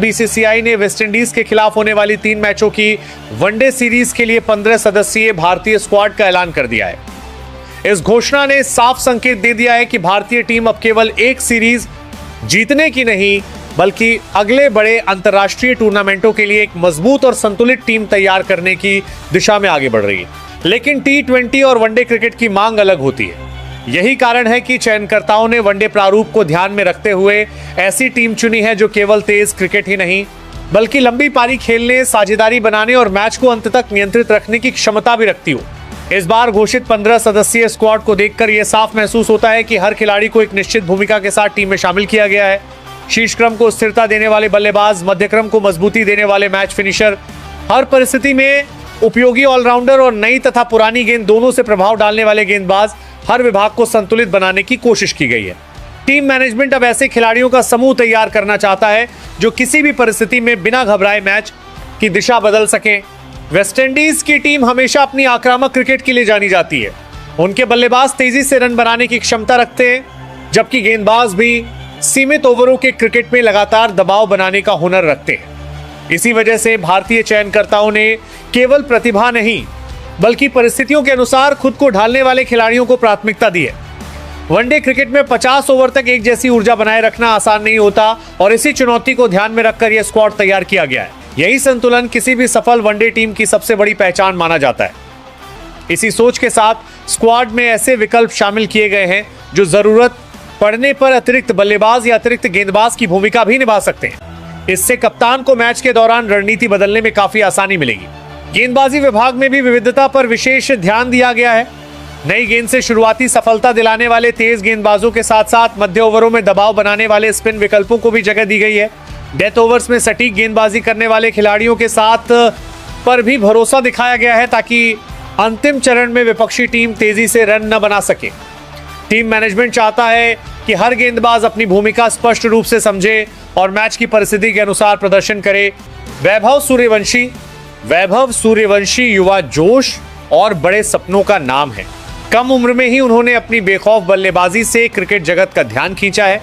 BCCI ने West Indies के खिलाफ होने वाली 3 मैचों की वनडे सीरीज के लिए 15 सदस्यीय भारतीय स्क्वाड का ऐलान कर दिया है। इस घोषणा ने साफ संकेत दे दिया है कि भारतीय टीम अब केवल एक सीरीज जीतने की नहीं बल्कि अगले बड़े अंतर्राष्ट्रीय टूर्नामेंटों के लिए एक मजबूत और संतुलित टीम तैयार करने की दिशा में आगे बढ़ रही है। लेकिन टी20 और वनडे क्रिकेट की मांग अलग होती है। यही कारण है कि चयनकर्ताओं ने वनडे प्रारूप को ध्यान में रखते हुए ऐसी टीम चुनी है जो केवल तेज क्रिकेट ही नहीं बल्कि लंबी पारी खेलने, साझेदारी बनाने और मैच को अंत तक नियंत्रित रखने की क्षमता भी रखती हो। इस बार घोषित 15 सदस्यीय स्क्वाड को देखकर यह साफ महसूस होता है कि हर खिलाड़ी को एक निश्चित भूमिका के साथ टीम में शामिल किया गया है। शीर्ष क्रम को स्थिरता देने वाले बल्लेबाज, मध्य क्रम को मजबूती देने वाले मैच फिनिशर, हर परिस्थिति में उपयोगी ऑलराउंडर और नई तथा पुरानी गेंद दोनों से प्रभाव डालने वाले गेंदबाज, हर विभाग को संतुलित बनाने की कोशिश की गई है। टीम मैनेजमेंट अब ऐसे खिलाड़ियों का समूह तैयार करना चाहता है जो किसी भी परिस्थिति में बिना घबराए मैच की दिशा बदल सके। वेस्टइंडीज की टीम हमेशा अपनी आक्रामक क्रिकेट के लिए जानी जाती है। उनके बल्लेबाज तेजी से रन बनाने की क्षमता रखते हैं, जबकि गेंदबाज भी सीमित ओवरों के क्रिकेट में लगातार दबाव बनाने का हुनर रखते हैं। इसी वजह से भारतीय चयनकर्ताओं ने केवल प्रतिभा नहीं बल्कि परिस्थितियों के अनुसार खुद को ढालने वाले खिलाड़ियों को प्राथमिकता दी है। वनडे क्रिकेट में 50 ओवर तक एक जैसी ऊर्जा बनाए रखना आसान नहीं होता और इसी चुनौती को ध्यान में रखकर यह स्क्वाड तैयार किया गया है। यही संतुलन किसी भी सफल वनडे टीम की सबसे बड़ी पहचान माना जाता है। इसी सोच के साथ स्क्वाड में ऐसे विकल्प शामिल किए गए हैं जो जरूरत पड़ने पर अतिरिक्त बल्लेबाज या अतिरिक्त गेंदबाज की भूमिका भी निभा सकते हैं। इससे कप्तान को मैच के दौरान रणनीति बदलने में काफी आसानी मिलेगी। गेंदबाजी विभाग में भी विविधता पर विशेष ध्यान दिया गया है। नई गेंद से शुरुआती सफलता दिलाने वाले तेज गेंदबाजों के साथ साथ मध्य ओवरों में दबाव बनाने वाले स्पिन विकल्पों को भी जगह दी गई है। डेथ ओवर्स में सटीक गेंदबाजी करने वाले खिलाड़ियों के साथ पर भी भरोसा दिखाया गया है ताकि अंतिम चरण में विपक्षी टीम तेजी से रन न बना सके। टीम मैनेजमेंट चाहता है कि हर गेंदबाज अपनी भूमिका स्पष्ट रूप से समझे और मैच की परिस्थिति के अनुसार प्रदर्शन करे। वैभव सूर्यवंशी युवा जोश और बड़े सपनों का नाम है। कम उम्र में ही उन्होंने अपनी बेखौफ बल्लेबाजी से क्रिकेट जगत का ध्यान खींचा है।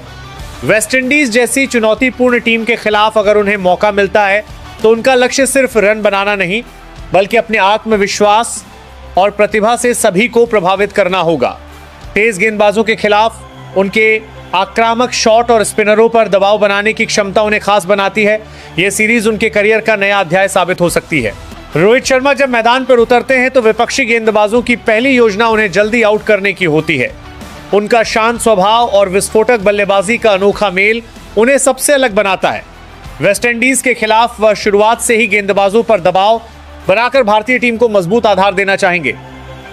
वेस्टइंडीज जैसी चुनौतीपूर्ण टीम के खिलाफ अगर उन्हें मौका मिलता है तो उनका लक्ष्य सिर्फ रन बनाना नहीं बल्कि अपने आत्मविश्वास और प्रतिभा से सभी को प्रभावित करना होगा। तेज गेंदबाजों के खिलाफ उनके आक्रामक शॉट और स्पिनरों पर दबाव बनाने की क्षमता उन्हें खास बनाती है। यह सीरीज उनके करियर का नया अध्याय साबित हो सकती है। रोहित शर्मा जब मैदान पर उतरते हैं तो विपक्षी गेंदबाजों की पहली योजना उन्हें जल्दी आउट करने की होती है। उनका शांत स्वभाव और विस्फोटक बल्लेबाजी का अनोखा मेल उन्हें सबसे अलग बनाता है। वेस्टइंडीज के खिलाफ वह शुरुआत से ही गेंदबाजों पर दबाव बनाकर भारतीय टीम को मजबूत आधार देना चाहेंगे।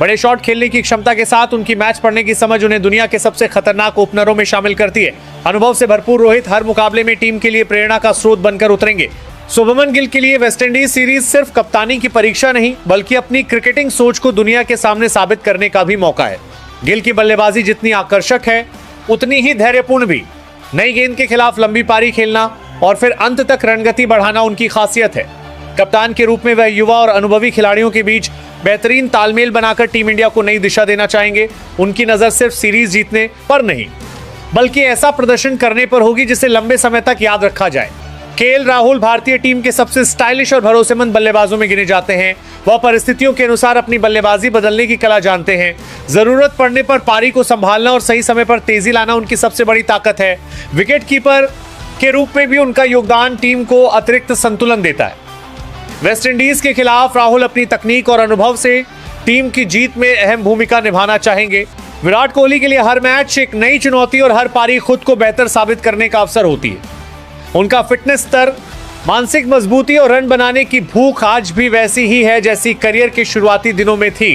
बड़े शॉट खेलने की क्षमता के साथ उनकी मैच पढ़ने की समझ उन्हें दुनिया के सबसे खतरनाक ओपनरों में शामिल करती है। अनुभव से भरपूर रोहित हर मुकाबले में टीम के लिए प्रेरणा का स्रोत बनकर उतरेंगे। शुभमन गिल के लिए वेस्टइंडीज सीरीज सिर्फ कप्तानी की परीक्षा नहीं बल्कि अपनी क्रिकेटिंग सोच को दुनिया के सामने साबित करने का भी मौका है। गिल की बल्लेबाजी जितनी आकर्षक है उतनी ही धैर्यपूर्ण भी। नई गेंद के खिलाफ लंबी पारी खेलना और फिर अंत तक रणगति बढ़ाना उनकी खासियत है। कप्तान के रूप में वह युवा और अनुभवी खिलाड़ियों के बीच बेहतरीन तालमेल बनाकर टीम इंडिया को नई दिशा देना चाहेंगे। उनकी नजर सिर्फ सीरीज जीतने पर नहीं बल्कि ऐसा प्रदर्शन करने पर होगी जिसे लंबे समय तक याद रखा जाए। केएल राहुल भारतीय टीम के सबसे स्टाइलिश और भरोसेमंद बल्लेबाजों में गिने जाते हैं। वह परिस्थितियों के अनुसार अपनी बल्लेबाजी बदलने की कला जानते हैं। जरूरत पड़ने पर पारी को संभालना और सही समय पर तेजी लाना उनकी सबसे बड़ी ताकत है। विकेट कीपर के रूप में भी उनका योगदान टीम को अतिरिक्त संतुलन देता है। वेस्टइंडीज के खिलाफ राहुल अपनी तकनीक और अनुभव से टीम की जीत में अहम भूमिका निभाना चाहेंगे। विराट कोहली के लिए हर मैच एक नई चुनौती और हर पारी खुद को बेहतर साबित करने का अवसर होती है। उनका फिटनेस स्तर, मानसिक मजबूती और रन बनाने की भूख आज भी वैसी ही है जैसी करियर के शुरुआती दिनों में थी।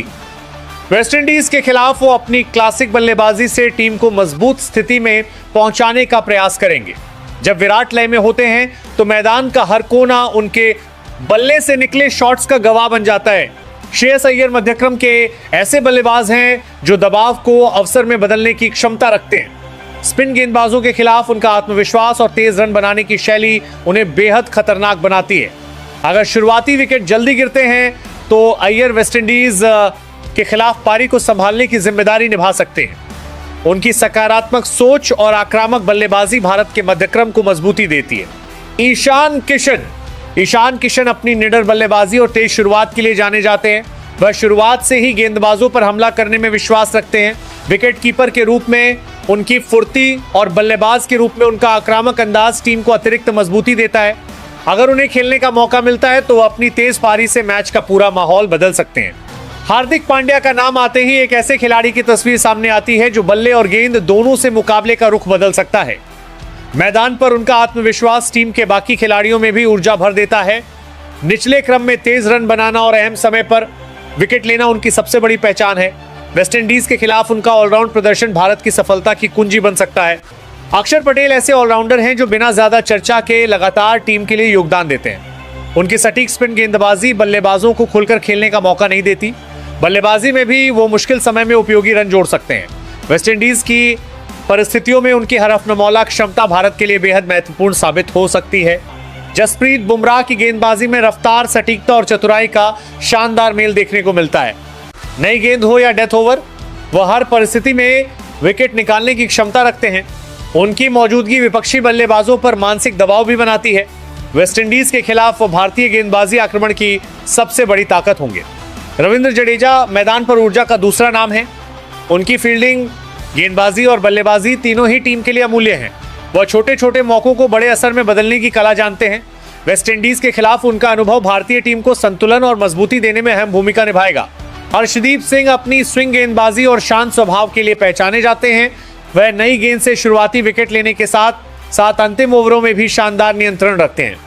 वेस्टइंडीज के खिलाफ वो अपनी क्लासिक बल्लेबाजी से टीम को मजबूत स्थिति में पहुंचाने का प्रयास करेंगे। जब विराट लय में होते हैं तो मैदान का हर कोना उनके बल्ले से निकले शॉट्स का गवाह बन जाता है। श्रेयस अय्यर मध्यक्रम के ऐसे बल्लेबाज हैं जो दबाव को अवसर में बदलने की क्षमता रखते हैं। स्पिन गेंदबाजों के खिलाफ उनका आत्मविश्वास और तेज रन बनाने की शैली उन्हें बेहद खतरनाक बनाती है। अगर शुरुआती विकेट जल्दी गिरते हैं तो अय्यर वेस्टइंडीज के खिलाफ पारी को संभालने की जिम्मेदारी निभा सकते हैं। उनकी सकारात्मक सोच और आक्रामक बल्लेबाजी भारत के मध्यक्रम को मजबूती देती है। ईशान किशन अपनी निडर बल्लेबाजी और तेज शुरुआत के लिए जाने जाते हैं। वह शुरुआत से ही गेंदबाजों पर हमला करने में विश्वास रखते हैं। विकेट कीपर के रूप में उनकी फुर्ती और बल्लेबाज के रूप में उनका आक्रामक अंदाज टीम को अतिरिक्त मजबूती देता है। अगर उन्हें खेलने का मौका मिलता है तो वह अपनी तेज पारी से मैच का पूरा माहौल बदल सकते हैं। हार्दिक पांड्या का नाम आते ही एक ऐसे खिलाड़ी की तस्वीर सामने आती है जो बल्ले और गेंद दोनों से मुकाबले का रुख बदल सकता है। मैदान पर उनका आत्मविश्वास टीम के बाकी खिलाड़ियों में भी ऊर्जा भर देता है। निचले क्रम में तेज रन बनाना और अहम समय पर विकेट लेना उनकी सबसे बड़ी पहचान है। वेस्टइंडीज के खिलाफ उनका ऑलराउंड प्रदर्शन भारत की सफलता की कुंजी बन सकता है। अक्षर पटेल ऐसे ऑलराउंडर हैं जो बिना ज्यादा चर्चा के लगातार टीम के लिए योगदान देते हैं। उनकी सटीक स्पिन गेंदबाजी बल्लेबाजों को खुलकर खेलने का मौका नहीं देती। बल्लेबाजी में भी वो मुश्किल समय में उपयोगी रन जोड़ सकते हैं। वेस्टइंडीज की परिस्थितियों में उनकी हरफनमौला क्षमता भारत के लिए बेहद महत्वपूर्ण साबित हो सकती है। जसप्रीत बुमराह की गेंदबाजी में रफ्तार, सटीकता और चतुराई का शानदार मेल देखने को मिलता है। नई गेंद हो या डेथ ओवर, वह हर परिस्थिति में विकेट निकालने की क्षमता रखते हैं। उनकी मौजूदगी विपक्षी बल्लेबाजों पर मानसिक दबाव भी बनाती है। वेस्टइंडीज के खिलाफ भारतीय गेंदबाजी आक्रमण की सबसे बड़ी ताकत होंगे। रविंद्र जडेजा मैदान पर ऊर्जा का दूसरा नाम है। उनकी फील्डिंग, गेंदबाजी और बल्लेबाजी तीनों ही टीम के लिए अमूल्य हैं। वह छोटे छोटे मौकों को बड़े असर में बदलने की कला जानते हैं। वेस्टइंडीज के खिलाफ उनका अनुभव भारतीय टीम को संतुलन और मजबूती देने में अहम भूमिका निभाएगा। हर्षदीप सिंह अपनी स्विंग गेंदबाजी और शांत स्वभाव के लिए पहचाने जाते हैं। वह नई गेंद से शुरुआती विकेट लेने के साथ साथ अंतिम ओवरों में भी शानदार नियंत्रण रखते हैं।